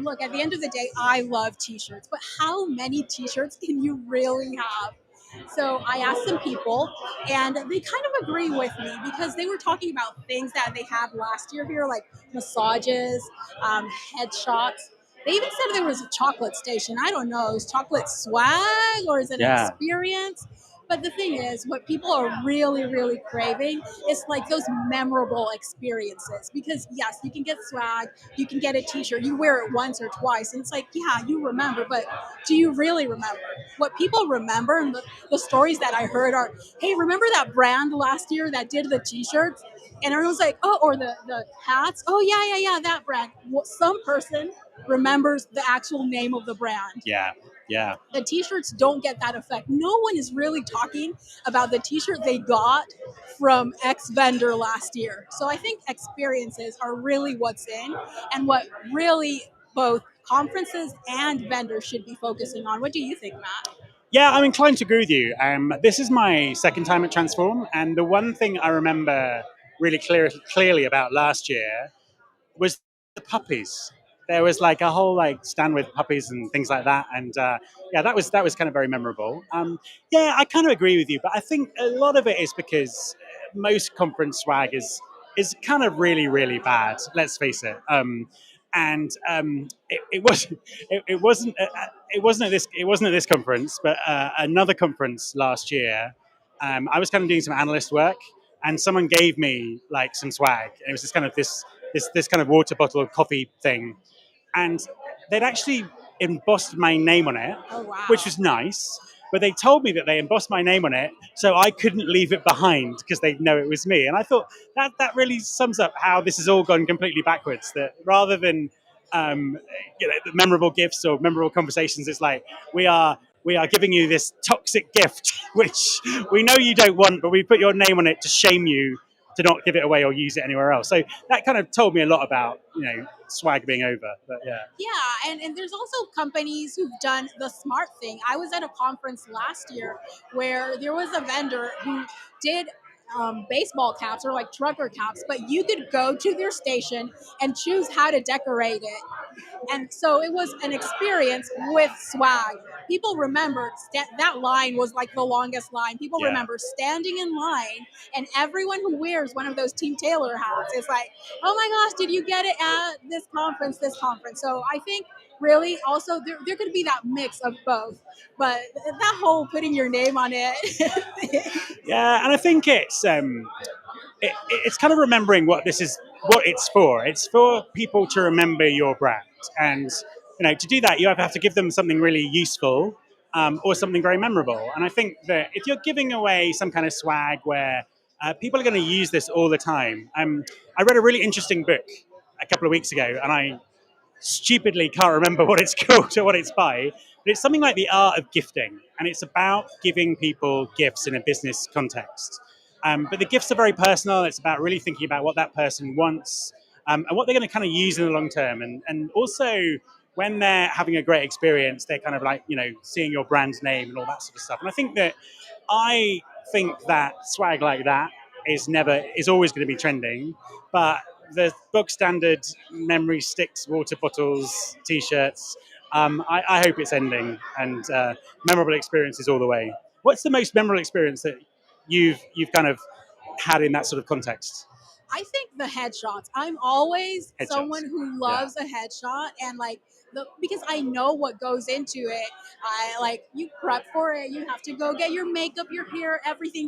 look, at the end of the day, I love t-shirts, but how many t-shirts can you really have? So I asked some people, and they kind of agree with me because they were talking about things that they had last year here, like massages, headshots. They even said there was a chocolate station. I don't know, is chocolate swag or is it an Yeah. experience? But the thing is, what people are really, really craving is like those memorable experiences. Because yes, you can get swag, you can get a T-shirt, you wear it once or twice, and it's like, yeah, you remember, but do you really remember? What people remember and the stories that I heard are, hey, remember that brand last year that did the T-shirts? And everyone's like, oh, or the hats. Oh yeah, yeah, yeah, that brand. Well, some person remembers the actual name of the brand. Yeah. Yeah. The t-shirts don't get that effect. No one is really talking about the t-shirt they got from X vendor last year. So I think experiences are really what's in and what really both conferences and vendors should be focusing on. What do you think, Matt? Yeah, I'm inclined to agree with you. This is my second time at Transform, and the one thing I remember really clearly about last year was the puppies. There was like a whole like stand with puppies and things like that, and yeah, that was kind of very memorable. Yeah, I kind of agree with you, but I think a lot of it is because most conference swag is kind of really bad. Let's face it. And it was it wasn't it wasn't at this conference, but another conference last year. I was kind of doing some analyst work, and someone gave me like some swag. And it was just kind of this kind of water bottle coffee thing, and they'd actually embossed my name on it, Oh, which wow. was nice. But they told me that they embossed my name on it, so I couldn't leave it behind because they'd know it was me. And I thought that really sums up how this has all gone completely backwards. That rather than um, memorable gifts or memorable conversations, it's like we are giving you this toxic gift, which we know you don't want, but we put your name on it to shame you to not give it away or use it anywhere else. So that kind of told me a lot about swag being over. But yeah, Yeah, and there's also companies who've done the smart thing. I was at a conference last year where there was a vendor who did baseball caps or like trucker caps, but you could go to their station and choose how to decorate it. And so it was an experience with swag. People remembered that line was like the longest line. People yeah. remember standing in line, and everyone who wears one of those Team Taylor hats is like, oh my gosh, did you get it at this conference, this conference? So I think really also there could be that mix of both. But that whole putting your name on it. Yeah, and I think it's kind of remembering what it's for. It's for people to remember your brand, and to do that, you have to give them something really useful, or something very memorable. And I think that if you're giving away some kind of swag where people are going to use this all the time, I read a really interesting book a couple of weeks ago, and I stupidly can't remember what it's called or what it's by, but it's something like the art of gifting, and it's about giving people gifts in a business context. But the gifts are very personal. It's about really thinking about what that person wants, and what they're going to kind of use in the long term, and also when they're having a great experience, they're kind of like seeing your brand name and all that sort of stuff. And I think that swag like that is always going to be trending, but the bog standard memory sticks, water bottles, t-shirts. I hope it's ending, and memorable experiences all the way. What's the most memorable experience that you've kind of had in that sort of context? I think the headshots. I'm always Headshots. someone who Yeah. loves a headshot and like because I know what goes into it. I like you prep for it. You have to go get your makeup, your hair, everything.